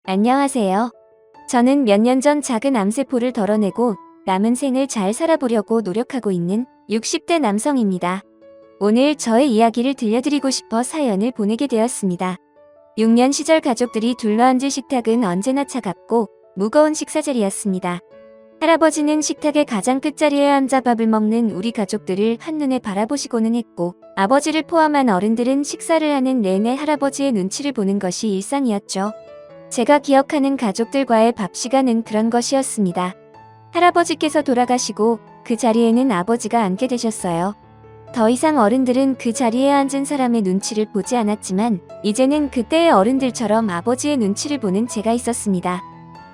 안녕하세요. 저는 몇 년 전 작은 암세포를 덜어내고 남은 생을 잘 살아보려고 노력하고 있는 60대 남성입니다. 오늘 저의 이야기를 들려드리고 싶어 사연을 보내게 되었습니다. 6년 시절 가족들이 둘러앉을 식탁은 언제나 차갑고 무거운 식사자리였습니다. 할아버지는 식탁의 가장 끝자리에 앉아 밥을 먹는 우리 가족들을 한눈에 바라보시고는 했고, 아버지를 포함한 어른들은 식사를 하는 내내 할아버지의 눈치를 보는 것이 일상이었죠. 제가 기억하는 가족들과의 밥 시간은 그런 것이었습니다. 할아버지께서 돌아가시고 그 자리에는 아버지가 앉게 되셨어요. 더 이상 어른들은 그 자리에 앉은 사람의 눈치를 보지 않았지만 이제는 그때의 어른들처럼 아버지의 눈치를 보는 제가 있었습니다.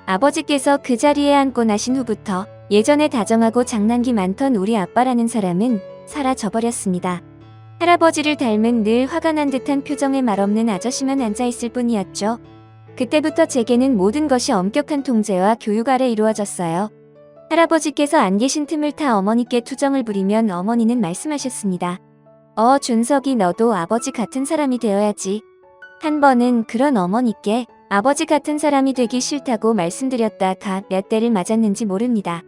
아버지께서 그 자리에 앉고 나신 후부터 예전에 다정하고 장난기 많던 우리 아빠라는 사람은 사라져버렸습니다. 할아버지를 닮은 늘 화가 난 듯한 표정의 말없는 아저씨만 앉아있을 뿐이었죠. 그때부터 제게는 모든 것이 엄격한 통제와 교육 아래 이루어졌어요. 할아버지께서 안 계신 틈을 타 어머니께 투정을 부리면 어머니는 말씀하셨습니다. 준석이 너도 아버지 같은 사람이 되어야지. 한 번은 그런 어머니께 아버지 같은 사람이 되기 싫다고 말씀드렸다가 몇 대를 맞았는지 모릅니다.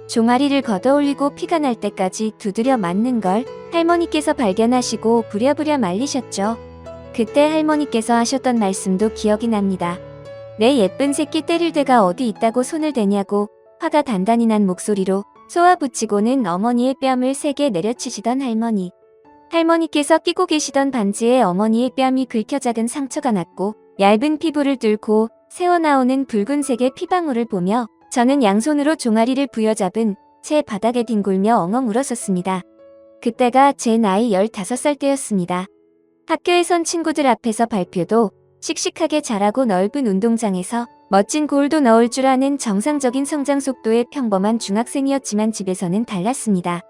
종아리를 걷어올리고 피가 날 때까지 두드려 맞는 걸 할머니께서 발견하시고 부랴부랴 말리셨죠. 그때 할머니께서 하셨던 말씀도 기억이 납니다. 내 예쁜 새끼 때릴 데가 어디 있다고 손을 대냐고 화가 단단히 난 목소리로 쏘아붙이고는 어머니의 뺨을 세게 내려치시던 할머니. 할머니께서 끼고 계시던 반지에 어머니의 뺨이 긁혀 작은 상처가 났고 얇은 피부를 뚫고 새어나오는 붉은색의 피방울을 보며 저는 양손으로 종아리를 부여잡은 채 바닥에 뒹굴며 엉엉 울었었습니다. 그때가 제 나이 15살 때였습니다. 학교에선 친구들 앞에서 발표도 씩씩하게 잘하고 넓은 운동장에서 멋진 골도 넣을 줄 아는 정상적인 성장 속도의 평범한 중학생이었지만 집에서는 달랐습니다.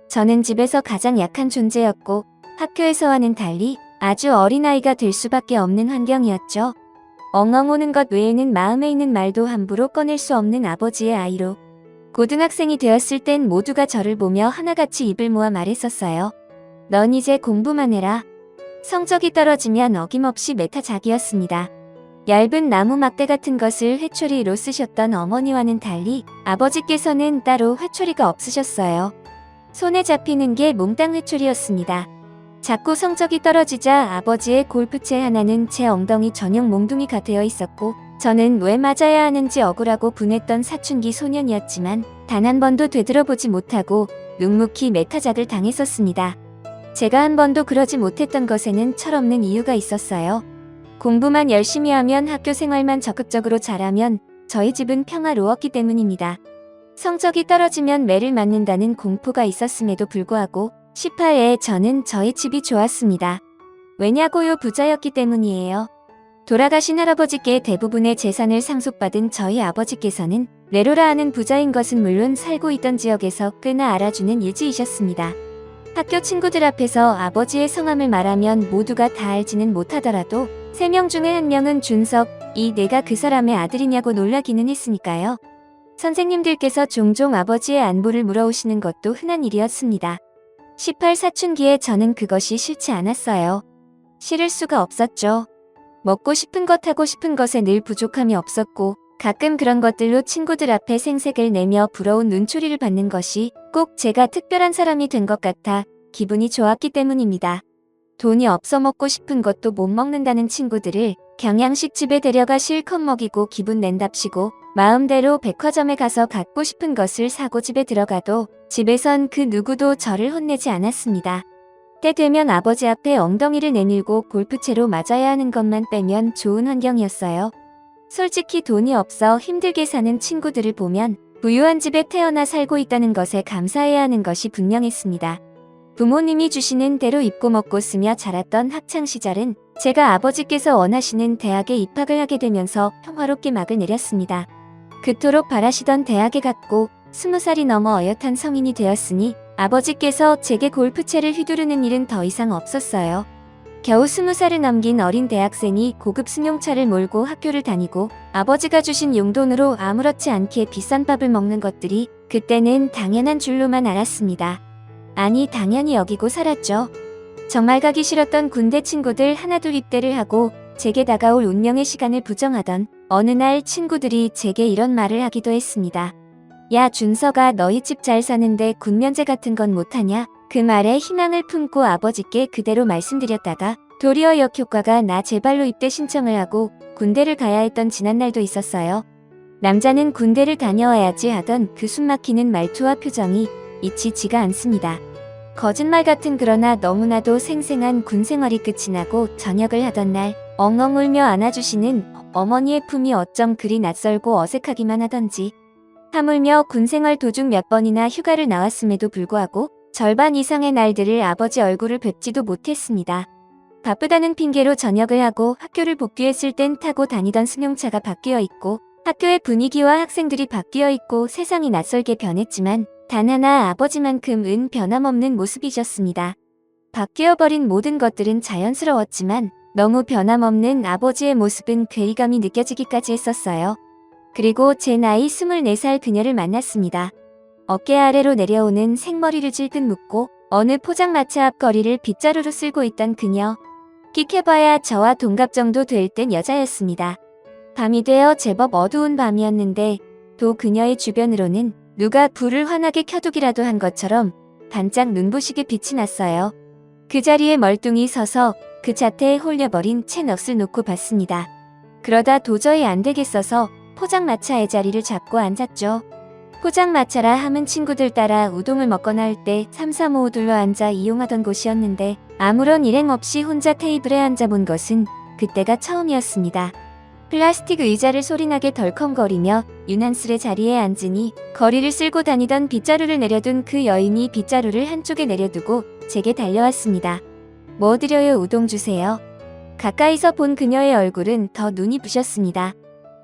저는 집에서 가장 약한 존재였고 학교에서와는 달리 아주 어린아이가 될 수밖에 없는 환경이었죠. 엉엉 우는 것 외에는 마음에 있는 말도 함부로 꺼낼 수 없는 아버지의 아이로 고등학생이 되었을 땐 모두가 저를 보며 하나같이 입을 모아 말했었어요. 넌 이제 공부만 해라. 성적이 떨어지면 어김없이 메타작이었습니다. 얇은 나무 막대 같은 것을 회초리로 쓰셨던 어머니와는 달리 아버지께서는 따로 회초리가 없으셨어요. 손에 잡히는 게 몽땅 회초리였습니다. 자꾸 성적이 떨어지자 아버지의 골프채 하나는 제 엉덩이 전용 몽둥이가 되어 있었고 저는 왜 맞아야 하는지 억울하고 분했던 사춘기 소년이었지만 단 한 번도 되돌아보지 못하고 묵묵히 메타작을 당했었습니다. 제가 한 번도 그러지 못했던 것에는 철없는 이유가 있었어요. 공부만 열심히 하면 학교 생활만 적극적으로 잘하면 저희 집은 평화로웠기 때문입니다. 성적이 떨어지면 매를 맞는다는 공포가 있었음에도 불구하고 18에 저는 저희 집이 좋았습니다. 왜냐고요? 부자였기 때문이에요. 돌아가신 할아버지께 대부분의 재산을 상속받은 저희 아버지께서는 레로라 하는 부자인 것은 물론 살고 있던 지역에서 꽤나 알아주는 일지이셨습니다. 학교 친구들 앞에서 아버지의 성함을 말하면 모두가 다 알지는 못하더라도 3명 중에 1명은 준석이 내가 그 사람의 아들이냐고 놀라기는 했으니까요. 선생님들께서 종종 아버지의 안부를 물어오시는 것도 흔한 일이었습니다. 18 사춘기에 저는 그것이 싫지 않았어요. 싫을 수가 없었죠. 먹고 싶은 것 하고 싶은 것에 늘 부족함이 없었고 가끔 그런 것들로 친구들 앞에 생색을 내며 부러운 눈초리를 받는 것이 꼭 제가 특별한 사람이 된 것 같아 기분이 좋았기 때문입니다. 돈이 없어 먹고 싶은 것도 못 먹는다는 친구들을 경양식집에 데려가 실컷 먹이고 기분 낸답시고 마음대로 백화점에 가서 갖고 싶은 것을 사고 집에 들어가도 집에선 그 누구도 저를 혼내지 않았습니다. 때 되면 아버지 앞에 엉덩이를 내밀고 골프채로 맞아야 하는 것만 빼면 좋은 환경이었어요. 솔직히 돈이 없어 힘들게 사는 친구들을 보면 부유한 집에 태어나 살고 있다는 것에 감사해야 하는 것이 분명했습니다. 부모님이 주시는 대로 입고 먹고 쓰며 자랐던 학창시절은 제가 아버지께서 원하시는 대학에 입학을 하게 되면서 평화롭게 막을 내렸습니다. 그토록 바라시던 대학에 갔고 20살이 넘어 어엿한 성인이 되었으니 아버지께서 제게 골프채를 휘두르는 일은 더 이상 없었어요. 겨우 20살을 넘긴 어린 대학생이 고급 승용차를 몰고 학교를 다니고 아버지가 주신 용돈으로 아무렇지 않게 비싼 밥을 먹는 것들이 그때는 당연한 줄로만 알았습니다. 아니, 당연히 여기고 살았죠. 정말 가기 싫었던 군대 친구들 하나둘 입대를 하고 제게 다가올 운명의 시간을 부정하던 어느 날 친구들이 제게 이런 말을 하기도 했습니다. 야, 준서가 너희 집 잘 사는데 군면제 같은 건 못하냐? 그 말에 희망을 품고 아버지께 그대로 말씀드렸다가 도리어 역효과가 나 제발로 입대 신청을 하고 군대를 가야 했던 지난날도 있었어요. 남자는 군대를 다녀와야지 하던 그 숨막히는 말투와 표정이 잊히지가 않습니다. 거짓말 같은 그러나 너무나도 생생한 군 생활이 끝이 나고 저녁을 하던 날 엉엉 울며 안아주시는 어머니의 품이 어쩜 그리 낯설고 어색하기만 하던지 하물며 군 생활 도중 몇 번이나 휴가를 나왔음에도 불구하고 절반 이상의 날들을 아버지 얼굴을 뵙지도 못했습니다. 바쁘다는 핑계로 전역을 하고 학교를 복귀했을 땐 타고 다니던 승용차가 바뀌어 있고 학교의 분위기와 학생들이 바뀌어 있고 세상이 낯설게 변했지만 단 하나 아버지만큼은 변함없는 모습이셨습니다. 바뀌어버린 모든 것들은 자연스러웠지만 너무 변함없는 아버지의 모습은 괴이감이 느껴지기까지 했었어요. 그리고 제 나이 24살 그녀를 만났습니다. 어깨 아래로 내려오는 생머리를 질끈 묶고 어느 포장마차 앞 거리를 빗자루로 쓸고 있던 그녀. 끽해봐야 저와 동갑 정도 될 땐 여자였습니다. 밤이 되어 제법 어두운 밤이었는데 또 그녀의 주변으로는 누가 불을 환하게 켜두기라도 한 것처럼 반짝 눈부시게 빛이 났어요. 그 자리에 멀뚱히 서서 그 자태에 홀려버린 채 넋을 놓고 봤습니다. 그러다 도저히 안 되겠어서 포장마차의 자리를 잡고 앉았죠. 포장마차라 함은 친구들 따라 우동을 먹거나 할 때 3, 4, 5 둘러 앉아 이용하던 곳이었는데 아무런 일행 없이 혼자 테이블에 앉아본 것은 그때가 처음이었습니다. 플라스틱 의자를 소리나게 덜컹거리며 유난스레 자리에 앉으니 거리를 쓸고 다니던 빗자루를 내려둔 그 여인이 빗자루를 한쪽에 내려두고 제게 달려왔습니다. 뭐 드려요? 우동 주세요. 가까이서 본 그녀의 얼굴은 더 눈이 부셨습니다.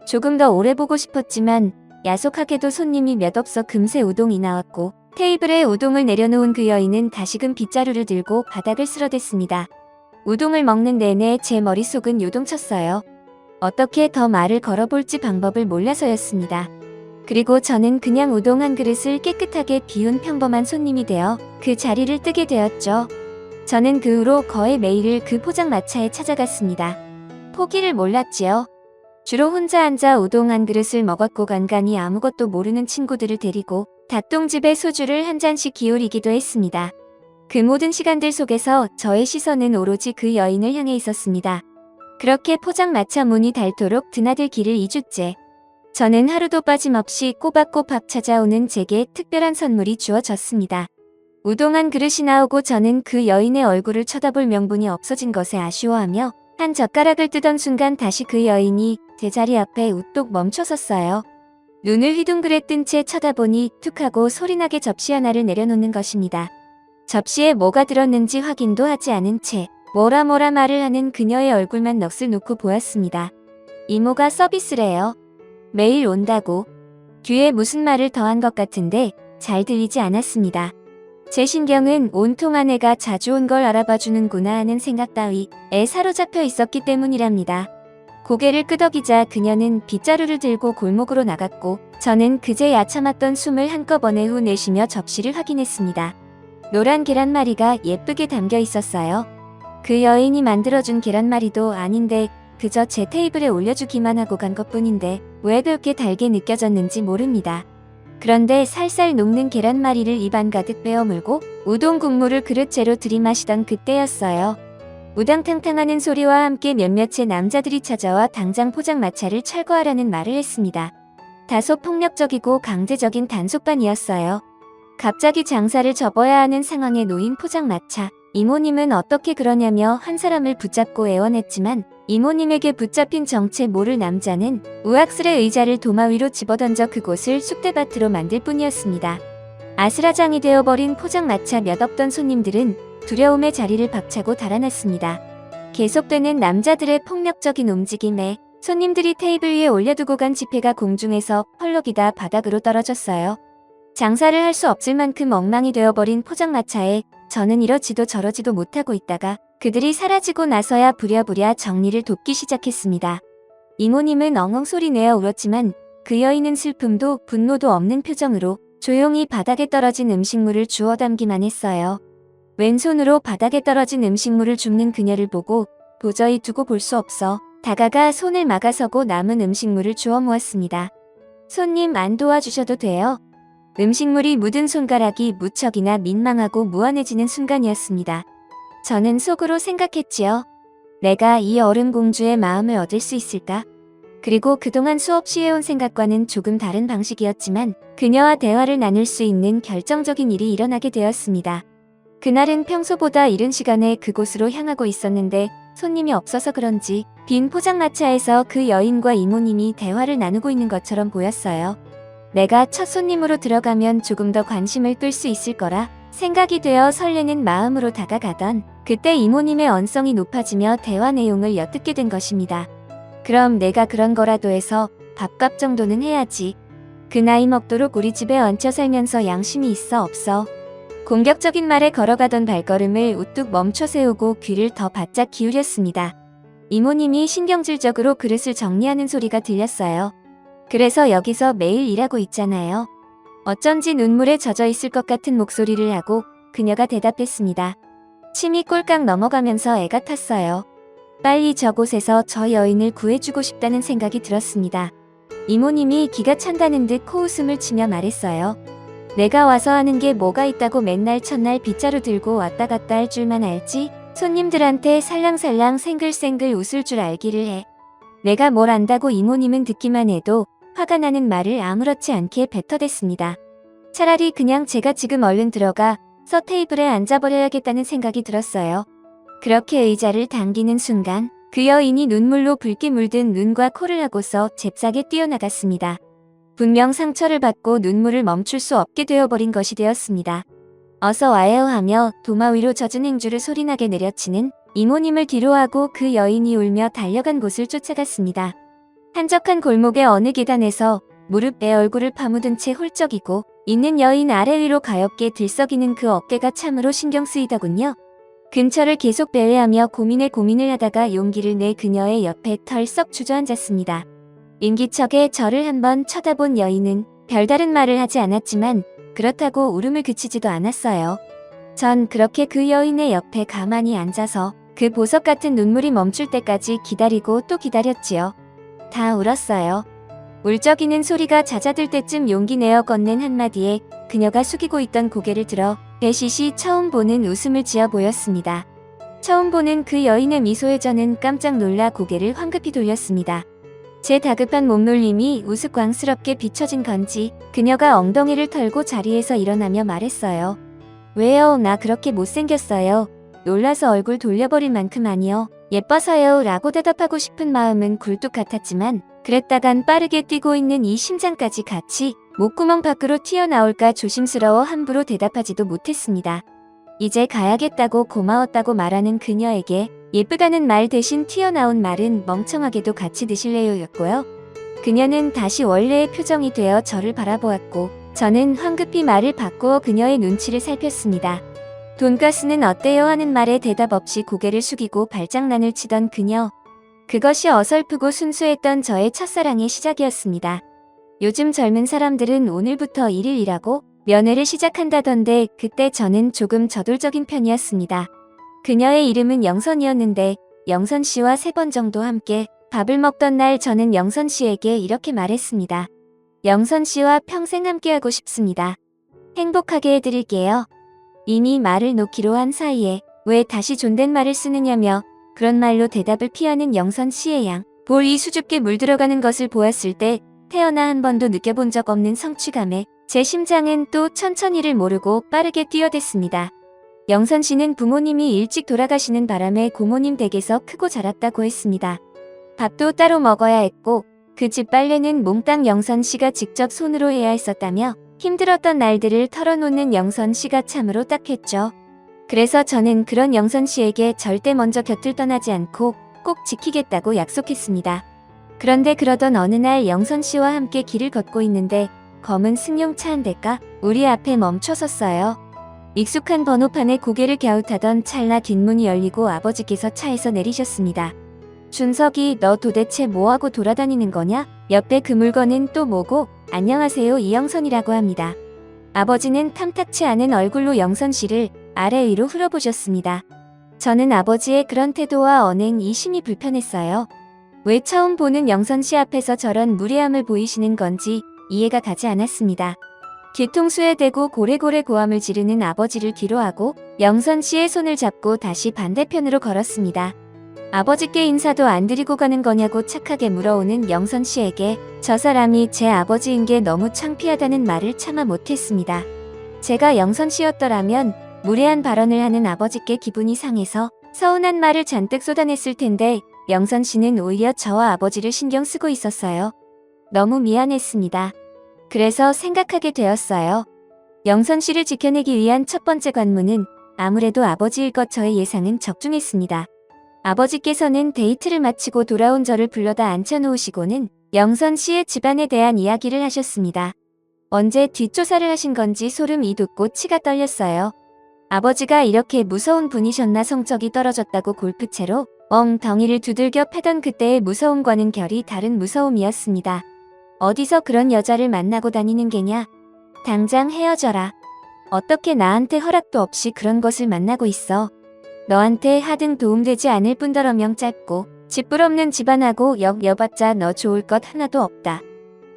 조금 더 오래 보고 싶었지만 야속하게도 손님이 몇 없어 금세 우동이 나왔고 테이블에 우동을 내려놓은 그 여인은 다시금 빗자루를 들고 바닥을 쓸어댔습니다. 우동을 먹는 내내 제 머릿속은 요동쳤어요. 어떻게 더 말을 걸어볼지 방법을 몰라서였습니다. 그리고 저는 그냥 우동 한 그릇을 깨끗하게 비운 평범한 손님이 되어 그 자리를 뜨게 되었죠. 저는 그 후로 거의 매일 그 포장마차에 찾아갔습니다. 포기를 몰랐지요. 주로 혼자 앉아 우동 한 그릇을 먹었고 간간히 아무것도 모르는 친구들을 데리고 닭똥집에 소주를 한 잔씩 기울이기도 했습니다. 그 모든 시간들 속에서 저의 시선은 오로지 그 여인을 향해 있었습니다. 그렇게 포장마차 문이 닳도록 드나들 길을 2주째. 저는 하루도 빠짐없이 꼬박꼬박 찾아오는 제게 특별한 선물이 주어졌습니다. 우동 한 그릇이 나오고 저는 그 여인의 얼굴을 쳐다볼 명분이 없어진 것에 아쉬워하며 한 젓가락을 뜨던 순간 다시 그 여인이 제 자리 앞에 우뚝 멈춰섰어요. 눈을 휘둥그레 뜬 채 쳐다보니 툭 하고 소리나게 접시 하나를 내려놓는 것입니다. 접시에 뭐가 들었는지 확인도 하지 않은 채 뭐라 말을 하는 그녀의 얼굴만 넋을 놓고 보았습니다. 이모가 서비스래요. 매일 온다고. 뒤에 무슨 말을 더한 것 같은데 잘 들리지 않았습니다. 제 신경은 온통 아내가 자주 온 걸 알아봐주는구나 하는 생각 따위에 사로잡혀 있었기 때문이랍니다. 고개를 끄덕이자 그녀는 빗자루를 들고 골목으로 나갔고 저는 그제 야참았던 숨을 한꺼번에 후 내쉬며 접시를 확인했습니다. 노란 계란말이가 예쁘게 담겨 있었어요. 그 여인이 만들어준 계란말이도 아닌데 그저 제 테이블에 올려주기만 하고 간 것뿐인데 왜 그렇게 달게 느껴졌는지 모릅니다. 그런데 살살 녹는 계란말이를 입안 가득 빼어물고 우동 국물을 그릇째로 들이마시던 그때였어요. 우당탕탕하는 소리와 함께 몇몇의 남자들이 찾아와 당장 포장마차를 철거하라는 말을 했습니다. 다소 폭력적이고 강제적인 단속반이었어요. 갑자기 장사를 접어야 하는 상황에 놓인 포장마차. 이모님은 어떻게 그러냐며 한 사람을 붙잡고 애원했지만 이모님에게 붙잡힌 정체 모를 남자는 우악스레 의자를 도마 위로 집어던져 그곳을 쑥대밭으로 만들 뿐이었습니다. 아스라장이 되어버린 포장마차 몇 없던 손님들은 두려움의 자리를 박차고 달아났습니다. 계속되는 남자들의 폭력적인 움직임에 손님들이 테이블 위에 올려두고 간 지폐가 공중에서 펄럭이다 바닥으로 떨어졌어요. 장사를 할 수 없을 만큼 엉망이 되어버린 포장마차에 저는 이러지도 저러지도 못하고 있다가 그들이 사라지고 나서야 부랴부랴 정리를 돕기 시작했습니다. 이모님은 엉엉 소리내어 울었지만 그 여인은 슬픔도 분노도 없는 표정으로 조용히 바닥에 떨어진 음식물을 주워 담기만 했어요. 왼손으로 바닥에 떨어진 음식물을 줍는 그녀를 보고 도저히 두고 볼 수 없어 다가가 손을 막아서고 남은 음식물을 주워 모았습니다. 손님 안 도와주셔도 돼요. 음식물이 묻은 손가락이 무척이나 민망하고 무안해지는 순간이었습니다. 저는 속으로 생각했지요. 내가 이 얼음 공주의 마음을 얻을 수 있을까? 그리고 그동안 수없이 해온 생각과는 조금 다른 방식이었지만 그녀와 대화를 나눌 수 있는 결정적인 일이 일어나게 되었습니다. 그날은 평소보다 이른 시간에 그곳으로 향하고 있었는데 손님이 없어서 그런지 빈 포장마차에서 그 여인과 이모님이 대화를 나누고 있는 것처럼 보였어요. 내가 첫 손님으로 들어가면 조금 더 관심을 끌 수 있을 거라 생각이 되어 설레는 마음으로 다가가던 그때 이모님의 언성이 높아지며 대화 내용을 엿듣게 된 것입니다. 그럼 내가 그런 거라도 해서 밥값 정도는 해야지. 그 나이 먹도록 우리 집에 얹혀 살면서 양심이 있어 없어. 공격적인 말에 걸어가던 발걸음을 우뚝 멈춰 세우고 귀를 더 바짝 기울였습니다. 이모님이 신경질적으로 그릇을 정리하는 소리가 들렸어요. 그래서 여기서 매일 일하고 있잖아요. 어쩐지 눈물에 젖어 있을 것 같은 목소리를 하고 그녀가 대답했습니다. 침이 꼴깍 넘어가면서 애가 탔어요. 빨리 저곳에서 저 여인을 구해주고 싶다는 생각이 들었습니다. 이모님이 기가 찬다는 듯 코웃음을 치며 말했어요. 내가 와서 하는 게 뭐가 있다고 맨날 첫날 빗자루 들고 왔다 갔다 할 줄만 알지? 손님들한테 살랑살랑 생글생글 웃을 줄 알기를 해. 내가 뭘 안다고 이모님은 듣기만 해도 화가 나는 말을 아무렇지 않게 뱉어댔습니다. 차라리 그냥 제가 지금 얼른 들어가 서 테이블에 앉아버려야겠다는 생각이 들었어요. 그렇게 의자를 당기는 순간 그 여인이 눈물로 붉게 물든 눈과 코를 하고서 잽싸게 뛰어나갔습니다. 분명 상처를 받고 눈물을 멈출 수 없게 되어버린 것이 되었습니다. 어서 와요 하며 도마 위로 젖은 행주를 소리나게 내려치는 이모님을 뒤로하고 그 여인이 울며 달려간 곳을 쫓아갔습니다. 한적한 골목의 어느 계단에서 무릎에 얼굴을 파묻은 채 홀쩍이고 있는 여인 아래 위로 가엾게 들썩이는 그 어깨가 참으로 신경 쓰이더군요. 근처를 계속 배회하며 고민을 하다가 용기를 내 그녀의 옆에 털썩 주저앉았습니다. 인기척에 저를 한번 쳐다본 여인은 별다른 말을 하지 않았지만 그렇다고 울음을 그치지도 않았어요. 전 그렇게 그 여인의 옆에 가만히 앉아서 그 보석 같은 눈물이 멈출 때까지 기다리고 또 기다렸지요. 다 울었어요. 울적이는 소리가 잦아들 때쯤 용기 내어 건넨 한마디에 그녀가 숙이고 있던 고개를 들어 배시시 처음 보는 웃음을 지어 보였습니다. 처음 보는 그 여인의 미소에 저는 깜짝 놀라 고개를 황급히 돌렸습니다. 제 다급한 몸놀림이 우스꽝스럽게 비춰진 건지 그녀가 엉덩이를 털고 자리에서 일어나며 말했어요. 왜요? 나 그렇게 못생겼어요. 놀라서 얼굴 돌려버릴 만큼 아니요. 예뻐서요 라고 대답하고 싶은 마음은 굴뚝 같았지만 그랬다간 빠르게 뛰고 있는 이 심장까지 같이 목구멍 밖으로 튀어나올까 조심스러워 함부로 대답하지도 못했습니다. 이제 가야겠다고 고마웠다고 말하는 그녀에게 예쁘다는 말 대신 튀어나온 말은 멍청하게도 같이 드실래요 였고요. 그녀는 다시 원래의 표정이 되어 저를 바라보았고 저는 황급히 말을 바꾸어 그녀의 눈치를 살폈습니다. 돈가스는 어때요 하는 말에 대답 없이 고개를 숙이고 발장난을 치던 그녀. 그것이 어설프고 순수했던 저의 첫사랑의 시작이었습니다. 요즘 젊은 사람들은 오늘부터 1일 일하고 면회를 시작한다던데 그때 저는 조금 저돌적인 편이었습니다. 그녀의 이름은 영선이었는데 영선 씨와 3번 정도 함께 밥을 먹던 날 저는 영선 씨에게 이렇게 말했습니다. 영선 씨와 평생 함께하고 싶습니다. 행복하게 해드릴게요. 이미 말을 놓기로 한 사이에 왜 다시 존댓말을 쓰느냐며 그런 말로 대답을 피하는 영선 씨의 양. 볼이 수줍게 물들어가는 것을 보았을 때 태어나 한 번도 느껴본 적 없는 성취감에 제 심장은 또 천천히를 모르고 빠르게 뛰어댔습니다. 영선 씨는 부모님이 일찍 돌아가시는 바람에 고모님 댁에서 크고 자랐다고 했습니다. 밥도 따로 먹어야 했고 그 집 빨래는 몽땅 영선 씨가 직접 손으로 해야 했었다며 힘들었던 날들을 털어놓는 영선 씨가 참으로 딱했죠. 그래서 저는 그런 영선 씨에게 절대 먼저 곁을 떠나지 않고 꼭 지키겠다고 약속했습니다. 그런데 그러던 어느 날 영선 씨와 함께 길을 걷고 있는데 검은 승용차 한 대가 우리 앞에 멈춰섰어요. 익숙한 번호판에 고개를 갸웃하던 찰나 뒷문이 열리고 아버지께서 차에서 내리셨습니다. 준석이 너 도대체 뭐하고 돌아다니는 거냐? 옆에 그 물건은 또 뭐고? 안녕하세요 이영선이라고 합니다. 아버지는 탐탁치 않은 얼굴로 영선 씨를 아래 위로 흘러보셨습니다. 저는 아버지의 그런 태도와 언행이 심히 불편했어요. 왜 처음 보는 영선 씨 앞에서 저런 무례함을 보이시는 건지 이해가 가지 않았습니다. 뒤통수에 대고 고래고래 고함을 지르는 아버지를 뒤로하고 영선 씨의 손을 잡고 다시 반대편으로 걸었습니다. 아버지께 인사도 안 드리고 가는 거냐고 착하게 물어오는 영선 씨에게 저 사람이 제 아버지인 게 너무 창피하다는 말을 차마 못했습니다. 제가 영선 씨였더라면 무례한 발언을 하는 아버지께 기분이 상해서 서운한 말을 잔뜩 쏟아냈을 텐데 영선 씨는 오히려 저와 아버지를 신경 쓰고 있었어요. 너무 미안했습니다. 그래서 생각하게 되었어요. 영선 씨를 지켜내기 위한 첫 번째 관문은 아무래도 아버지일 것. 저의 예상은 적중했습니다. 아버지께서는 데이트를 마치고 돌아온 저를 불러다 앉혀놓으시고는 영선 씨의 집안에 대한 이야기를 하셨습니다. 언제 뒷조사를 하신 건지 소름이 돋고 치가 떨렸어요. 아버지가 이렇게 무서운 분이셨나. 성적이 떨어졌다고 골프채로 엉덩이를 두들겨 패던 그때의 무서움과는 결이 다른 무서움이었습니다. 어디서 그런 여자를 만나고 다니는 게냐? 당장 헤어져라. 어떻게 나한테 허락도 없이 그런 것을 만나고 있어? 너한테 하등 도움되지 않을 뿐더러 명 짧고 짓불없는 집안하고 여봤자 너 좋을 것 하나도 없다.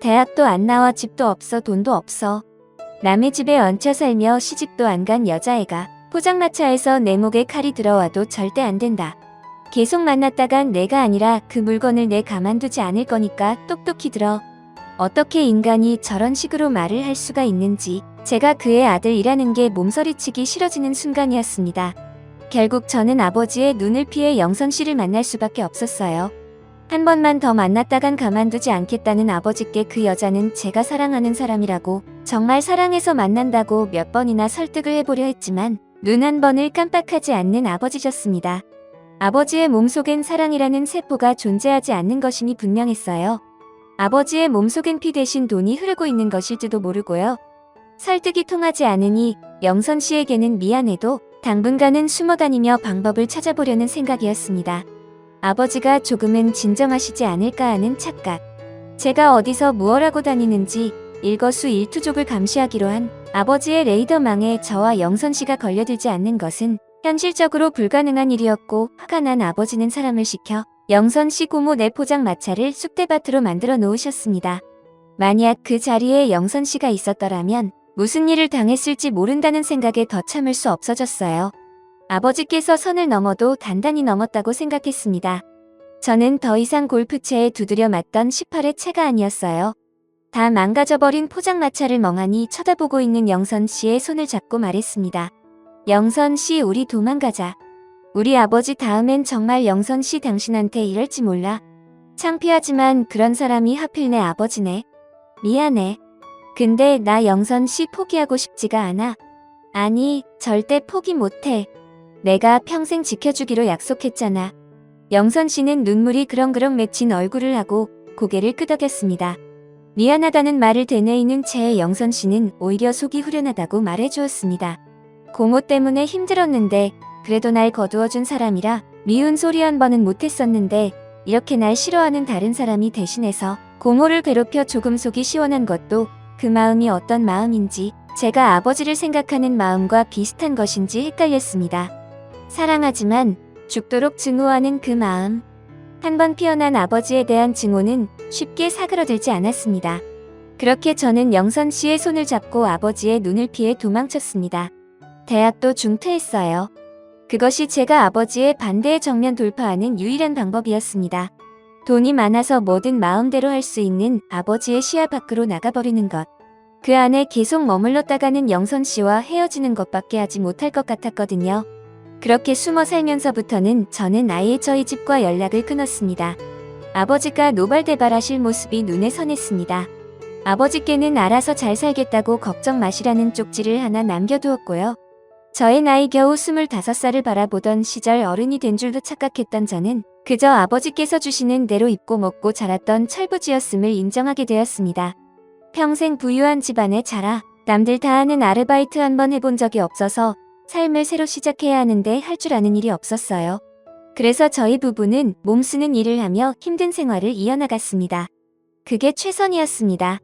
대학도 안 나와 집도 없어 돈도 없어. 남의 집에 얹혀 살며 시집도 안 간 여자애가 포장마차에서 내 목에 칼이 들어와도 절대 안 된다. 계속 만났다간 내가 아니라 그 물건을 내 가만두지 않을 거니까 똑똑히 들어. 어떻게 인간이 저런 식으로 말을 할 수가 있는지 제가 그의 아들이라는 게 몸서리치기 싫어지는 순간이었습니다. 결국 저는 아버지의 눈을 피해 영선 씨를 만날 수밖에 없었어요. 한 번만 더 만났다간 가만두지 않겠다는 아버지께 그 여자는 제가 사랑하는 사람이라고 정말 사랑해서 만난다고 몇 번이나 설득을 해보려 했지만 눈 한 번을 깜빡하지 않는 아버지셨습니다. 아버지의 몸속엔 사랑이라는 세포가 존재하지 않는 것임이 분명했어요. 아버지의 몸속엔 피 대신 돈이 흐르고 있는 것일지도 모르고요. 설득이 통하지 않으니 영선 씨에게는 미안해도 당분간은 숨어다니며 방법을 찾아보려는 생각이었습니다. 아버지가 조금은 진정하시지 않을까 하는 착각. 제가 어디서 무얼 하고 다니는지 일거수일투족을 감시하기로 한 아버지의 레이더망에 저와 영선 씨가 걸려들지 않는 것은 현실적으로 불가능한 일이었고 화가 난 아버지는 사람을 시켜 영선 씨 고모 내 포장마차를 쑥대밭으로 만들어 놓으셨습니다. 만약 그 자리에 영선 씨가 있었더라면 무슨 일을 당했을지 모른다는 생각에 더 참을 수 없어졌어요. 아버지께서 선을 넘어도 단단히 넘었다고 생각했습니다. 저는 더 이상 골프채에 두드려 맞던 18의 채가 아니었어요. 다 망가져버린 포장마차를 멍하니 쳐다보고 있는 영선 씨의 손을 잡고 말했습니다. 영선 씨, 우리 도망가자. 우리 아버지 다음엔 정말 영선 씨 당신한테 이럴지 몰라. 창피하지만 그런 사람이 하필 내 아버지네. 미안해. 근데 나 영선 씨 포기하고 싶지가 않아. 아니, 절대 포기 못해. 내가 평생 지켜주기로 약속했잖아. 영선 씨는 눈물이 그렁그렁 맺힌 얼굴을 하고 고개를 끄덕였습니다. 미안하다는 말을 되뇌이는 채의 영선 씨는 오히려 속이 후련하다고 말해주었습니다. 고모 때문에 힘들었는데 그래도 날 거두어준 사람이라 미운 소리 한 번은 못했었는데 이렇게 날 싫어하는 다른 사람이 대신해서 고모를 괴롭혀 조금 속이 시원한 것도 그 마음이 어떤 마음인지 제가 아버지를 생각하는 마음과 비슷한 것인지 헷갈렸습니다. 사랑하지만 죽도록 증오하는 그 마음. 한번 피어난 아버지에 대한 증오는 쉽게 사그러들지 않았습니다. 그렇게 저는 영선 씨의 손을 잡고 아버지의 눈을 피해 도망쳤습니다. 대학도 중퇴했어요. 그것이 제가 아버지의 반대에 정면 돌파하는 유일한 방법이었습니다. 돈이 많아서 뭐든 마음대로 할 수 있는 아버지의 시야 밖으로 나가버리는 것. 그 안에 계속 머물렀다가는 영선 씨와 헤어지는 것밖에 하지 못할 것 같았거든요. 그렇게 숨어 살면서부터는 저는 아예 저희 집과 연락을 끊었습니다. 아버지가 노발대발하실 모습이 눈에 선했습니다. 아버지께는 알아서 잘 살겠다고 걱정 마시라는 쪽지를 하나 남겨두었고요. 저의 나이 겨우 25살을 바라보던 시절 어른이 된 줄도 착각했던 저는 그저 아버지께서 주시는 대로 입고 먹고 자랐던 철부지였음을 인정하게 되었습니다. 평생 부유한 집안에 자라 남들 다 하는 아르바이트 한 번 해본 적이 없어서 삶을 새로 시작해야 하는데 할 줄 아는 일이 없었어요. 그래서 저희 부부는 몸 쓰는 일을 하며 힘든 생활을 이어나갔습니다. 그게 최선이었습니다.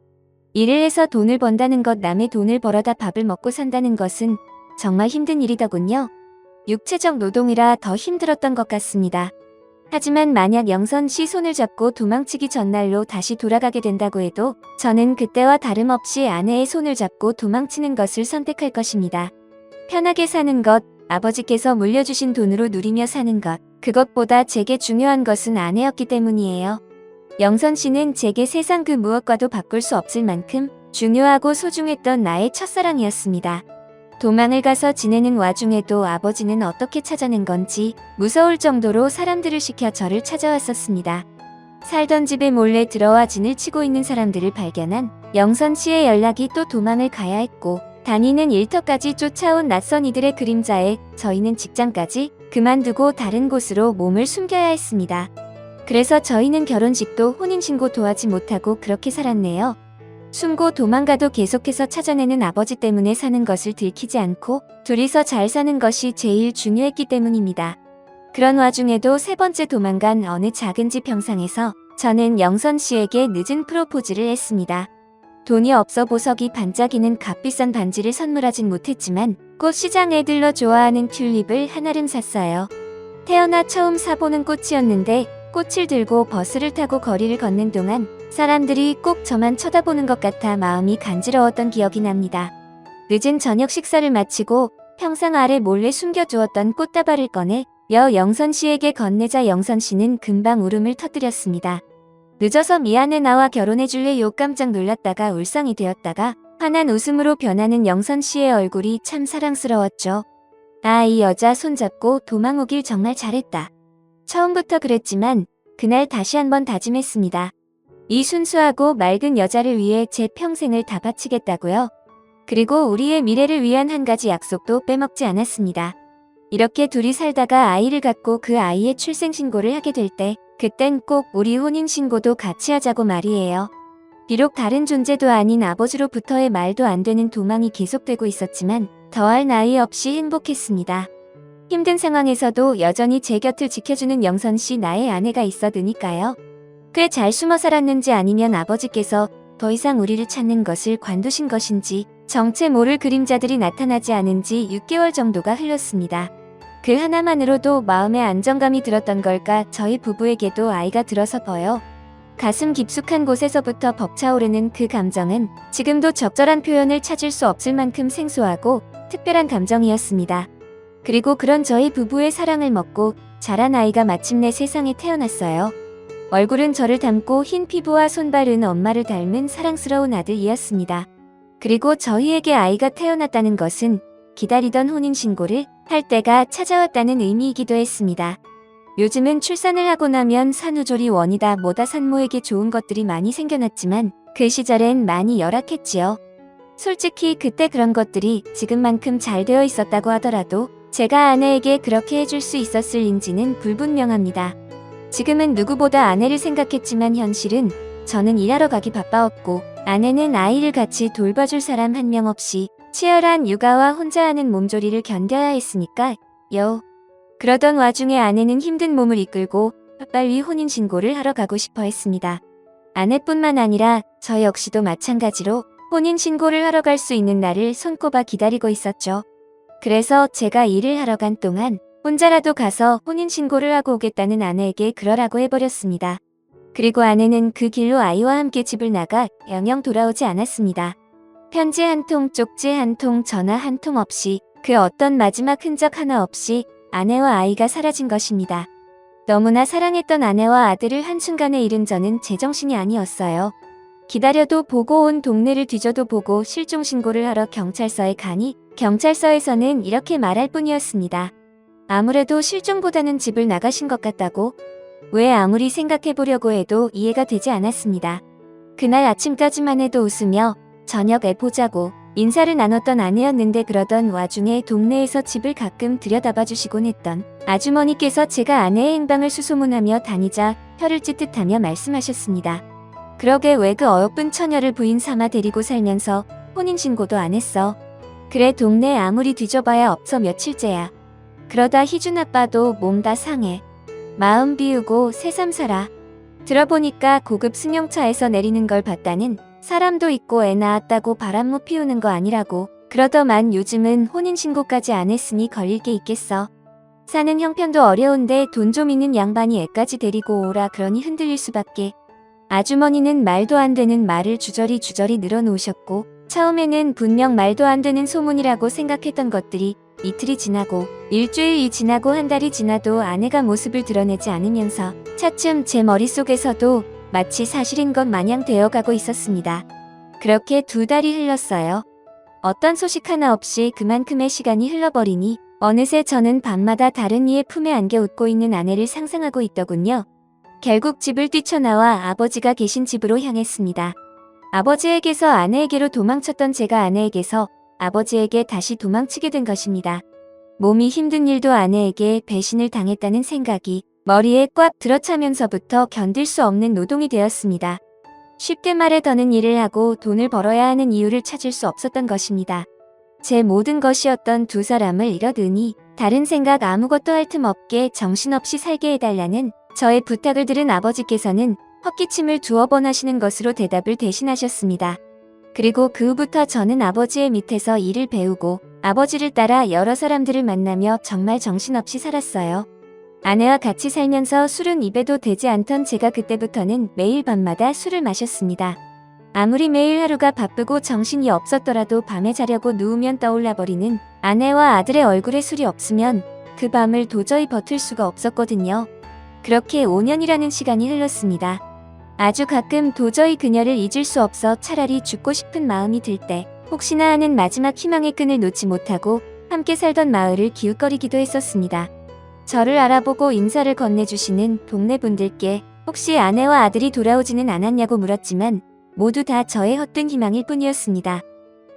일을 해서 돈을 번다는 것, 남의 돈을 벌어다 밥을 먹고 산다는 것은 정말 힘든 일이더군요. 육체적 노동이라 더 힘들었던 것 같습니다. 하지만 만약 영선 씨 손을 잡고 도망치기 전날로 다시 돌아가게 된다고 해도 저는 그때와 다름없이 아내의 손을 잡고 도망치는 것을 선택할 것입니다. 편하게 사는 것, 아버지께서 물려주신 돈으로 누리며 사는 것, 그것보다 제게 중요한 것은 아내였기 때문이에요. 영선 씨는 제게 세상 그 무엇과도 바꿀 수 없을 만큼 중요하고 소중했던 나의 첫사랑이었습니다. 도망을 가서 지내는 와중에도 아버지는 어떻게 찾아낸 건지 무서울 정도로 사람들을 시켜 저를 찾아왔었습니다. 살던 집에 몰래 들어와 진을 치고 있는 사람들을 발견한 영선 씨의 연락이 또 도망을 가야 했고 다니는 일터까지 쫓아온 낯선 이들의 그림자에 저희는 직장까지 그만두고 다른 곳으로 몸을 숨겨야 했습니다. 그래서 저희는 결혼식도 혼인신고도 하지 못하고 그렇게 살았네요. 숨고 도망가도 계속해서 찾아내는 아버지 때문에 사는 것을 들키지 않고 둘이서 잘 사는 것이 제일 중요했기 때문입니다. 그런 와중에도 세 번째 도망간 어느 작은 집 평상에서 저는 영선 씨에게 늦은 프로포즈를 했습니다. 돈이 없어 보석이 반짝이는 값비싼 반지를 선물하진 못했지만 꽃시장에 들러 좋아하는 튤립을 한아름 샀어요. 태어나 처음 사보는 꽃이었는데 꽃을 들고 버스를 타고 거리를 걷는 동안 사람들이 꼭 저만 쳐다보는 것 같아 마음이 간지러웠던 기억이 납니다. 늦은 저녁 식사를 마치고 평상 아래 몰래 숨겨두었던 꽃다발을 꺼내 영선 씨에게 건네자 영선 씨는 금방 울음을 터뜨렸습니다. 늦어서 미안해 나와 결혼해줄래요 깜짝 놀랐다가 울상이 되었다가 환한 웃음으로 변하는 영선 씨의 얼굴이 참 사랑스러웠죠. 아, 이 여자 손잡고 도망 오길 정말 잘했다. 처음부터 그랬지만 그날 다시 한번 다짐했습니다. 이 순수하고 맑은 여자를 위해 제 평생을 다 바치겠다고요. 그리고 우리의 미래를 위한 한 가지 약속도 빼먹지 않았습니다. 이렇게 둘이 살다가 아이를 갖고 그 아이의 출생신고를 하게 될 때 그땐 꼭 우리 혼인신고도 같이 하자고 말이에요. 비록 다른 존재도 아닌 아버지로부터의 말도 안 되는 도망이 계속되고 있었지만 더할 나위 없이 행복했습니다. 힘든 상황에서도 여전히 제 곁을 지켜주는 영선 씨 나의 아내가 있어드니까요. 꽤 잘 숨어 살았는지 아니면 아버지께서 더 이상 우리를 찾는 것을 관두신 것인지 정체 모를 그림자들이 나타나지 않은 지 6개월 정도가 흘렀습니다. 그 하나만으로도 마음에 안정감이 들었던 걸까 저희 부부에게도 아이가 들어서버요. 가슴 깊숙한 곳에서부터 벅차오르는 그 감정은 지금도 적절한 표현을 찾을 수 없을 만큼 생소하고 특별한 감정이었습니다. 그리고 그런 저희 부부의 사랑을 먹고 자란 아이가 마침내 세상에 태어났어요. 얼굴은 저를 닮고 흰 피부와 손발은 엄마를 닮은 사랑스러운 아들이었습니다. 그리고 저희에게 아이가 태어났다는 것은 기다리던 혼인신고를 할 때가 찾아왔다는 의미이기도 했습니다. 요즘은 출산을 하고 나면 산후조리 원이다 뭐다 산모에게 좋은 것들이 많이 생겨났지만 그 시절엔 많이 열악했지요. 솔직히 그때 그런 것들이 지금만큼 잘 되어 있었다고 하더라도 제가 아내에게 그렇게 해줄 수 있었을인지는 불분명합니다. 지금은 누구보다 아내를 생각했지만 현실은 저는 일하러 가기 바빠왔고 아내는 아이를 같이 돌봐줄 사람 한 명 없이 치열한 육아와 혼자 하는 몸조리를 견뎌야 했으니까요. 그러던 와중에 아내는 힘든 몸을 이끌고 빨리 혼인신고를 하러 가고 싶어 했습니다. 아내뿐만 아니라 저 역시도 마찬가지로 혼인신고를 하러 갈 수 있는 날을 손꼽아 기다리고 있었죠. 그래서 제가 일을 하러 간 동안 혼자라도 가서 혼인신고를 하고 오겠다는 아내에게 그러라고 해버렸습니다. 그리고 아내는 그 길로 아이와 함께 집을 나가 영영 돌아오지 않았습니다. 편지 한 통, 쪽지 한 통, 전화 한 통 없이 그 어떤 마지막 흔적 하나 없이 아내와 아이가 사라진 것입니다. 너무나 사랑했던 아내와 아들을 한순간에 잃은 저는 제정신이 아니었어요. 기다려도 보고 온 동네를 뒤져도 보고 실종신고를 하러 경찰서에 가니 경찰서에서는 이렇게 말할 뿐이었습니다. 아무래도 실종보다는 집을 나가신 것 같다고. 왜 아무리 생각해보려고 해도 이해가 되지 않았습니다. 그날 아침까지만 해도 웃으며 저녁에 보자고 인사를 나눴던 아내였는데 그러던 와중에 동네에서 집을 가끔 들여다봐주시곤 했던 아주머니께서 제가 아내의 행방을 수소문하며 다니자 혀를 찌듯하며 말씀하셨습니다. 그러게 왜 그 어여쁜 처녀를 부인 삼아 데리고 살면서 혼인신고도 안 했어. 그래 동네 아무리 뒤져봐야 없어 며칠째야. 그러다 희준 아빠도 몸 다 상해. 마음 비우고 새삼 살아. 들어보니까 고급 승용차에서 내리는 걸 봤다는 사람도 있고 애 낳았다고 바람무 피우는 거 아니라고. 그러더만 요즘은 혼인신고까지 안 했으니 걸릴 게 있겠어. 사는 형편도 어려운데 돈 좀 있는 양반이 애까지 데리고 오라 그러니 흔들릴 수밖에. 아주머니는 말도 안 되는 말을 주저리 늘어놓으셨고 처음에는 분명 말도 안 되는 소문이라고 생각했던 것들이 이틀이 지나고 일주일이 지나고 한 달이 지나도 아내가 모습을 드러내지 않으면서 차츰 제 머릿속에서도 마치 사실인 것 마냥 되어가고 있었습니다. 그렇게 2달이 흘렀어요. 어떤 소식 하나 없이 그만큼의 시간이 흘러버리니 어느새 저는 밤마다 다른 이의 품에 안겨 웃고 있는 아내를 상상하고 있더군요. 결국 집을 뛰쳐나와 아버지가 계신 집으로 향했습니다. 아버지에게서 아내에게로 도망쳤던 제가 아내에게서 아버지에게 다시 도망치게 된 것입니다. 몸이 힘든 일도 아내에게 배신을 당했다는 생각이 머리에 꽉 들어차면서부터 견딜 수 없는 노동이 되었습니다. 쉽게 말해 더는 일을 하고 돈을 벌어야 하는 이유를 찾을 수 없었던 것입니다. 제 모든 것이었던 2사람을 잃어드니 다른 생각 아무것도 할 틈 없게 정신없이 살게 해달라는 저의 부탁을 들은 아버지께서는 헛기침을 2번 하시는 것으로 대답을 대신하셨습니다. 그리고 그 후부터 저는 아버지의 밑에서 일을 배우고 아버지를 따라 여러 사람들을 만나며 정말 정신없이 살았어요. 아내와 같이 살면서 술은 입에도 대지 않던 제가 그때부터는 매일 밤마다 술을 마셨습니다. 아무리 매일 하루가 바쁘고 정신이 없었더라도 밤에 자려고 누우면 떠올라버리는 아내와 아들의 얼굴에 술이 없으면 그 밤을 도저히 버틸 수가 없었거든요. 그렇게 5년이라는 시간이 흘렀습니다. 아주 가끔 도저히 그녀를 잊을 수 없어 차라리 죽고 싶은 마음이 들 때 혹시나 하는 마지막 희망의 끈을 놓지 못하고 함께 살던 마을을 기웃거리기도 했었습니다. 저를 알아보고 인사를 건네주시는 동네 분들께 혹시 아내와 아들이 돌아오지는 않았냐고 물었지만 모두 다 저의 헛된 희망일 뿐이었습니다.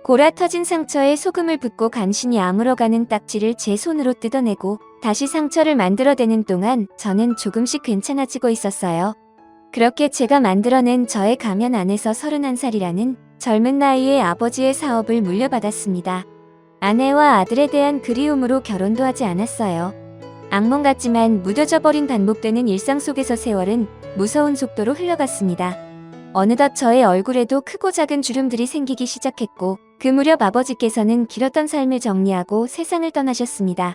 골아 터진 상처에 소금을 붓고 간신히 아물어가는 딱지를 제 손으로 뜯어내고 다시 상처를 만들어대는 동안 저는 조금씩 괜찮아지고 있었어요. 그렇게 제가 만들어낸 저의 가면 안에서 31살이라는 젊은 나이에 아버지의 사업을 물려받았습니다. 아내와 아들에 대한 그리움으로 결혼도 하지 않았어요. 악몽 같지만 무뎌져 버린 반복되는 일상 속에서 세월은 무서운 속도로 흘러갔습니다. 어느덧 저의 얼굴에도 크고 작은 주름들이 생기기 시작했고 그 무렵 아버지께서는 길었던 삶을 정리하고 세상을 떠나셨습니다.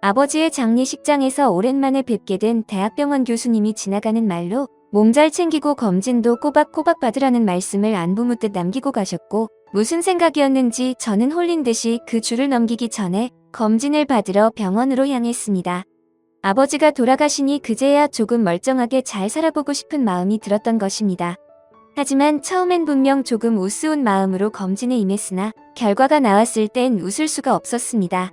아버지의 장례식장에서 오랜만에 뵙게 된 대학병원 교수님이 지나가는 말로 몸 잘 챙기고 검진도 꼬박꼬박 받으라는 말씀을 안부 묻듯 남기고 가셨고 무슨 생각이었는지 저는 홀린 듯이 그 줄을 넘기기 전에 검진을 받으러 병원으로 향했습니다. 아버지가 돌아가시니 그제야 조금 멀쩡하게 잘 살아보고 싶은 마음이 들었던 것입니다. 하지만 처음엔 분명 조금 우스운 마음으로 검진에 임했으나 결과가 나왔을 땐 웃을 수가 없었습니다.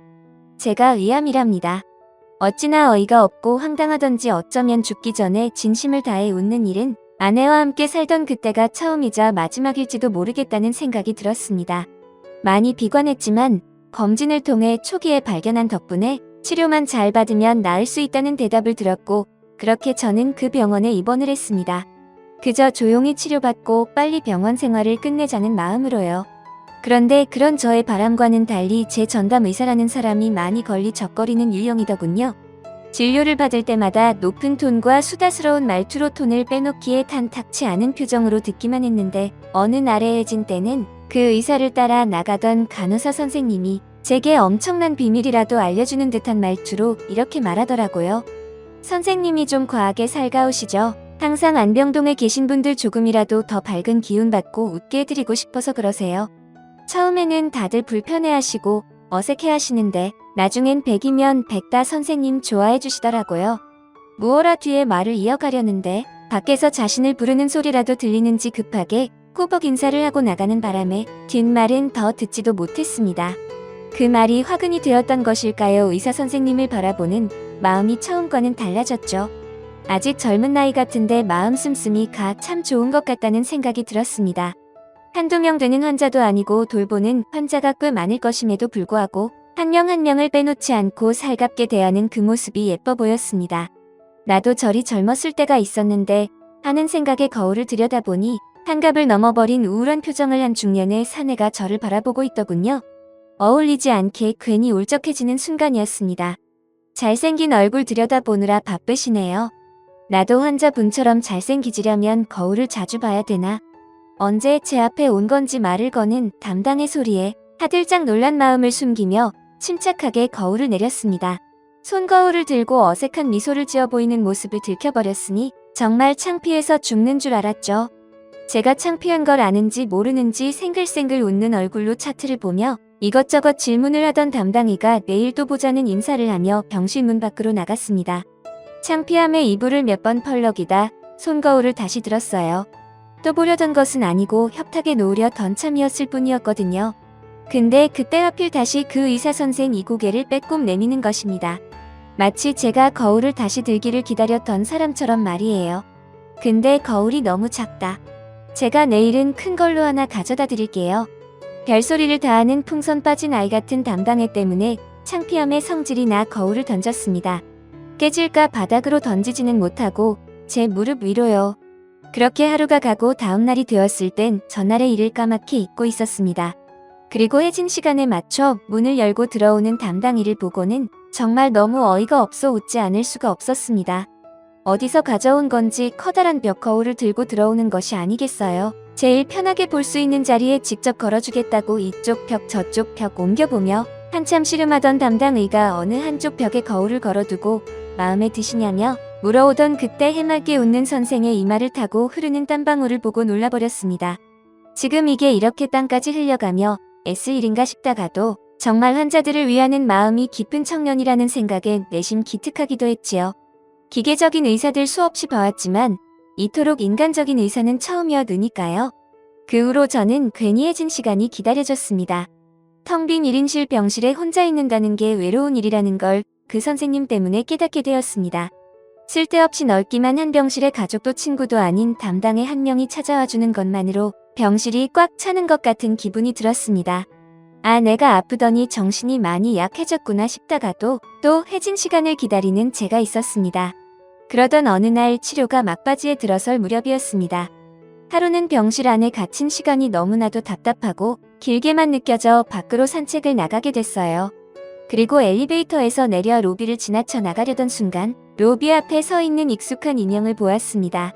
제가 의암이랍니다. 어찌나 어이가 없고 황당하던지 어쩌면 죽기 전에 진심을 다해 웃는 일은 아내와 함께 살던 그때가 처음이자 마지막일지도 모르겠다는 생각이 들었습니다. 많이 비관했지만 검진을 통해 초기에 발견한 덕분에 치료만 잘 받으면 나을 수 있다는 대답을 들었고 그렇게 저는 그 병원에 입원을 했습니다. 그저 조용히 치료받고 빨리 병원 생활을 끝내자는 마음으로요. 그런데 그런 저의 바람과는 달리 제 전담 의사라는 사람이 많이 걸리적거리는 유형이더군요. 진료를 받을 때마다 높은 톤과 수다스러운 말투로 톤을 빼놓기에 탐탁치 않은 표정으로 듣기만 했는데 어느 나래해진 때는 그 의사를 따라 나가던 간호사 선생님이 제게 엄청난 비밀이라도 알려주는 듯한 말투로 이렇게 말하더라고요. 선생님이 좀 과하게 살가우시죠? 항상 안병동에 계신 분들 조금이라도 더 밝은 기운 받고 웃게 해드리고 싶어서 그러세요. 처음에는 다들 불편해하시고 어색해하시는데 나중엔 100이면 100다 선생님 좋아해 주시더라고요. 무어라 뒤에 말을 이어가려는데 밖에서 자신을 부르는 소리라도 들리는지 급하게 꾸벅 인사를 하고 나가는 바람에 뒷말은 더 듣지도 못했습니다. 그 말이 화근이 되었던 것일까요? 의사 선생님을 바라보는 마음이 처음과는 달라졌죠. 아직 젊은 나이 같은데 마음 씀씀이 가 참 좋은 것 같다는 생각이 들었습니다. 한두 명 되는 환자도 아니고 돌보는 환자가 꽤 많을 것임에도 불구하고 한 명 한 명을 빼놓지 않고 살갑게 대하는 그 모습이 예뻐 보였습니다. 나도 저리 젊었을 때가 있었는데 하는 생각에 거울을 들여다보니 한갑을 넘어버린 우울한 표정을 한 중년의 사내가 저를 바라보고 있더군요. 어울리지 않게 괜히 울적해지는 순간이었습니다. 잘생긴 얼굴 들여다보느라 바쁘시네요. 나도 환자분처럼 잘생기지려면 거울을 자주 봐야 되나? 언제 제 앞에 온 건지 말을 거는 담당의 소리에 하들짝 놀란 마음을 숨기며 침착하게 거울을 내렸습니다. 손거울을 들고 어색한 미소를 지어 보이는 모습을 들켜버렸으니 정말 창피해서 죽는 줄 알았죠. 제가 창피한 걸 아는지 모르는지 생글생글 웃는 얼굴로 차트를 보며 이것저것 질문을 하던 담당이가 내일 또 보자는 인사를 하며 병실 문 밖으로 나갔습니다. 창피함에 이불을 몇 번 펄럭이다 손거울을 다시 들었어요. 또 보려던 것은 아니고 협탁에 놓으려 던 참이었을 뿐이었거든요. 근데 그때 하필 다시 그 의사 선생 이 고개를 빼꼼 내미는 것입니다. 마치 제가 거울을 다시 들기를 기다렸던 사람처럼 말이에요. 근데 거울이 너무 작다. 제가 내일은 큰 걸로 하나 가져다 드릴게요. 별소리를 다하는 풍선 빠진 아이 같은 담당애 때문에 창피함에 성질이 나 거울을 던졌습니다. 깨질까 바닥으로 던지지는 못하고 제 무릎 위로요. 그렇게 하루가 가고 다음날이 되었을 땐 전날의 일을 까맣게 잊고 있었습니다. 그리고 해진 시간에 맞춰 문을 열고 들어오는 담당이를 보고는 정말 너무 어이가 없어 웃지 않을 수가 없었습니다. 어디서 가져온 건지 커다란 벽 거울을 들고 들어오는 것이 아니겠어요. 제일 편하게 볼 수 있는 자리에 직접 걸어주겠다고 이쪽 벽 저쪽 벽 옮겨보며 한참 씨름하던 담당의가 어느 한쪽 벽에 거울을 걸어두고 마음에 드시냐며 물어오던 그때 해맑게 웃는 선생의 이마를 타고 흐르는 땀방울을 보고 놀라버렸습니다. 지금 이게 이렇게 땀까지 흘려가며 애쓸 일인가 싶다가도 정말 환자들을 위하는 마음이 깊은 청년이라는 생각에 내심 기특하기도 했지요. 기계적인 의사들 수없이 봐왔지만 이토록 인간적인 의사는 처음이었으니까요. 그 후로 저는 괜히 해진 시간이 기다려졌습니다. 텅 빈 1인실 병실에 혼자 있는다는 게 외로운 일이라는 걸 그 선생님 때문에 깨닫게 되었습니다. 쓸데없이 넓기만 한 병실에 가족도 친구도 아닌 담당의 한 명이 찾아와주는 것만으로 병실이 꽉 차는 것 같은 기분이 들었습니다. 아, 내가 아프더니 정신이 많이 약해졌구나 싶다가도 또 해진 시간을 기다리는 제가 있었습니다. 그러던 어느 날 치료가 막바지에 들어설 무렵이었습니다. 하루는 병실 안에 갇힌 시간이 너무나도 답답하고 길게만 느껴져 밖으로 산책을 나가게 됐어요. 그리고 엘리베이터에서 내려 로비를 지나쳐 나가려던 순간 로비 앞에 서 있는 익숙한 인형을 보았습니다.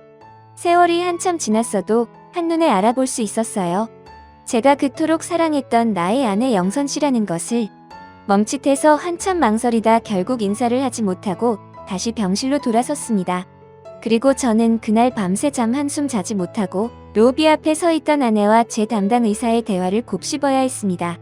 세월이 한참 지났어도 한눈에 알아볼 수 있었어요. 제가 그토록 사랑했던 나의 아내 영선 씨라는 것을. 멈칫해서 한참 망설이다 결국 인사를 하지 못하고 다시 병실로 돌아섰습니다. 그리고 저는 그날 밤새 잠 한숨 자지 못하고 로비 앞에 서 있던 아내와 제 담당 의사의 대화를 곱씹어야 했습니다.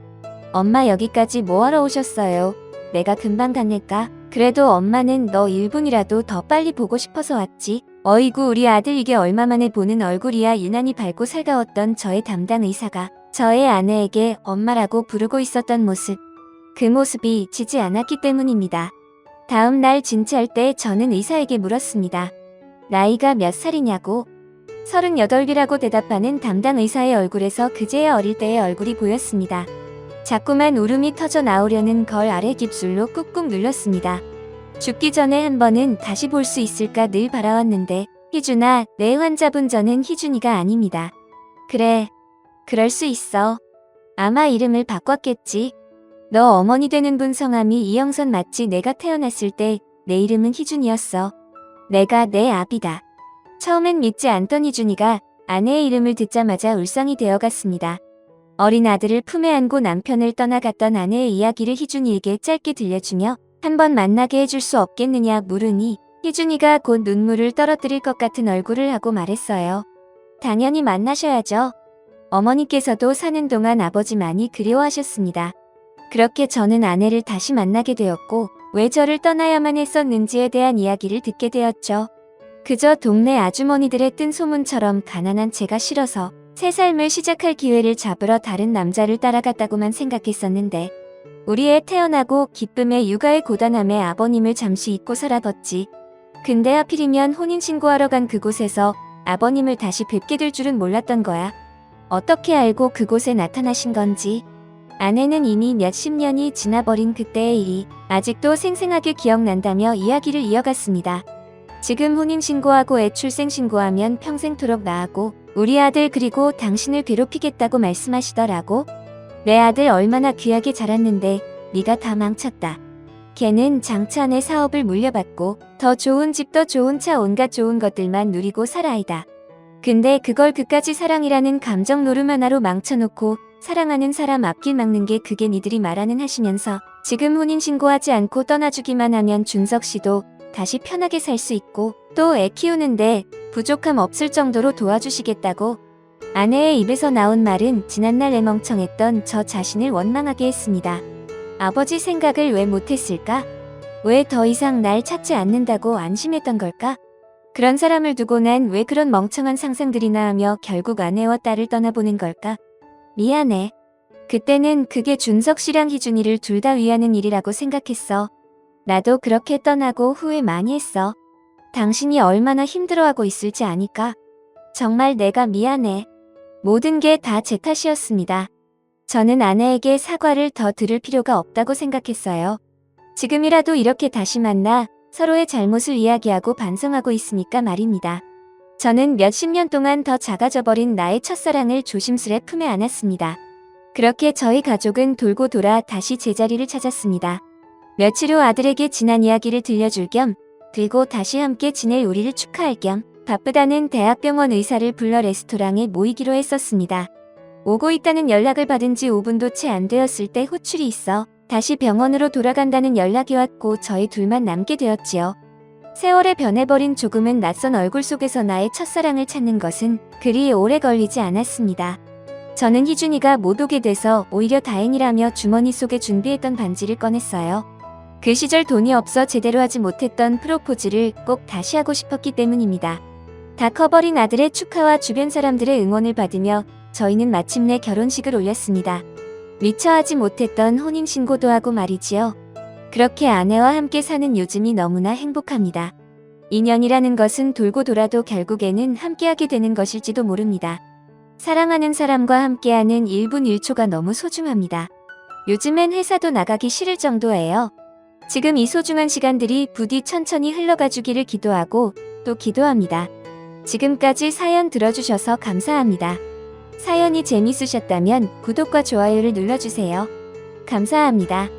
엄마 여기까지 뭐하러 오셨어요? 내가 금방 갔을까? 그래도 엄마는 너 1분이라도 더 빨리 보고 싶어서 왔지. 어이구 우리 아들 이게 얼마만에 보는 얼굴이야. 유난히 밝고 살가웠던 저의 담당 의사가 저의 아내에게 엄마라고 부르고 있었던 모습. 그 모습이 잊히지 않았기 때문입니다. 다음 날 진찰 때 저는 의사에게 물었습니다. 나이가 몇 살이냐고. 38이라고 대답하는 담당 의사의 얼굴에서 그제야 어릴 때의 얼굴이 보였습니다. 자꾸만 울음이 터져 나오려는 걸 아래 깁술로 꾹꾹 눌렀습니다. 죽기 전에 한 번은 다시 볼 수 있을까 늘 바라왔는데 희준아, 내 환자분 저는 희준이가 아닙니다. 그래, 그럴 수 있어. 아마 이름을 바꿨겠지. 너 어머니 되는 분 성함이 이영선 맞지? 내가 태어났을 때 내 이름은 희준이었어. 내가 내 아비다. 처음엔 믿지 않던 희준이가 아내의 이름을 듣자마자 울상이 되어갔습니다. 어린 아들을 품에 안고 남편을 떠나갔던 아내의 이야기를 희준이에게 짧게 들려주며 한번 만나게 해줄 수 없겠느냐 물으니 희준이가 곧 눈물을 떨어뜨릴 것 같은 얼굴을 하고 말했어요. 당연히 만나셔야죠. 어머니께서도 사는 동안 아버지 많이 그리워하셨습니다. 그렇게 저는 아내를 다시 만나게 되었고 왜 저를 떠나야만 했었는지에 대한 이야기를 듣게 되었죠. 그저 동네 아주머니들의 뜬 소문처럼 가난한 제가 싫어서 새 삶을 시작할 기회를 잡으러 다른 남자를 따라갔다고만 생각했었는데 우리 애 태어나고 기쁨에 육아의 고단함에 아버님을 잠시 잊고 살아봤지. 근데 하필이면 혼인신고하러 간 그곳에서 아버님을 다시 뵙게 될 줄은 몰랐던 거야. 어떻게 알고 그곳에 나타나신 건지. 아내는 이미 몇십 년이 지나버린 그때의 일이 아직도 생생하게 기억난다며 이야기를 이어갔습니다. 지금 혼인신고하고 애 출생신고하면 평생토록 나하고 우리 아들 그리고 당신을 괴롭히겠다고 말씀하시더라고. 내 아들 얼마나 귀하게 자랐는데 네가 다 망쳤다. 걔는 장차 내 사업을 물려받고 더 좋은 집 더 좋은 차 온갖 좋은 것들만 누리고 살아이다. 근데 그걸 그까지 사랑이라는 감정 노름 하나로 망쳐놓고 사랑하는 사람 앞길 막는 게 그게 니들이 말하는 하시면서 지금 혼인신고하지 않고 떠나주기만 하면 준석 씨도 다시 편하게 살 수 있고 또 애 키우는데 부족함 없을 정도로 도와주시겠다고. 아내의 입에서 나온 말은 지난날 애멍청했던 저 자신을 원망하게 했습니다. 아버지 생각을 왜 못했을까? 왜 더 이상 날 찾지 않는다고 안심했던 걸까? 그런 사람을 두고 난 왜 그런 멍청한 상상들이나 하며 결국 아내와 딸을 떠나보는 걸까? 미안해. 그때는 그게 준석 씨랑 희준이를 둘 다 위하는 일이라고 생각했어. 나도 그렇게 떠나고 후회 많이 했어. 당신이 얼마나 힘들어하고 있을지 아니까. 정말 내가 미안해. 모든 게 다 제 탓이었습니다. 저는 아내에게 사과를 더 들을 필요가 없다고 생각했어요. 지금이라도 이렇게 다시 만나 서로의 잘못을 이야기하고 반성하고 있으니까 말입니다. 저는 몇십 년 동안 더 작아져버린 나의 첫사랑을 조심스레 품에 안았습니다. 그렇게 저희 가족은 돌고 돌아 다시 제자리를 찾았습니다. 며칠 후 아들에게 지난 이야기를 들려줄 겸 그리고 다시 함께 지낼 우리를 축하할 겸 바쁘다는 대학병원 의사를 불러 레스토랑에 모이기로 했었습니다. 오고 있다는 연락을 받은 지 5분도 채 안 되었을 때 호출이 있어 다시 병원으로 돌아간다는 연락이 왔고 저희 둘만 남게 되었지요. 세월에 변해버린 조금은 낯선 얼굴 속에서 나의 첫사랑을 찾는 것은 그리 오래 걸리지 않았습니다. 저는 희준이가 못 오게 돼서 오히려 다행이라며 주머니 속에 준비했던 반지를 꺼냈어요. 그 시절 돈이 없어 제대로 하지 못했던 프로포즈를 꼭 다시 하고 싶었기 때문입니다. 다 커버린 아들의 축하와 주변 사람들의 응원을 받으며 저희는 마침내 결혼식을 올렸습니다. 미처 하지 못했던 혼인신고도 하고 말이지요. 그렇게 아내와 함께 사는 요즘이 너무나 행복합니다. 인연이라는 것은 돌고 돌아도 결국에는 함께하게 되는 것일지도 모릅니다. 사랑하는 사람과 함께하는 1분 1초가 너무 소중합니다. 요즘엔 회사도 나가기 싫을 정도예요. 지금 이 소중한 시간들이 부디 천천히 흘러가 주기를 기도하고 또 기도합니다. 지금까지 사연 들어주셔서 감사합니다. 사연이 재밌으셨다면 구독과 좋아요를 눌러주세요. 감사합니다.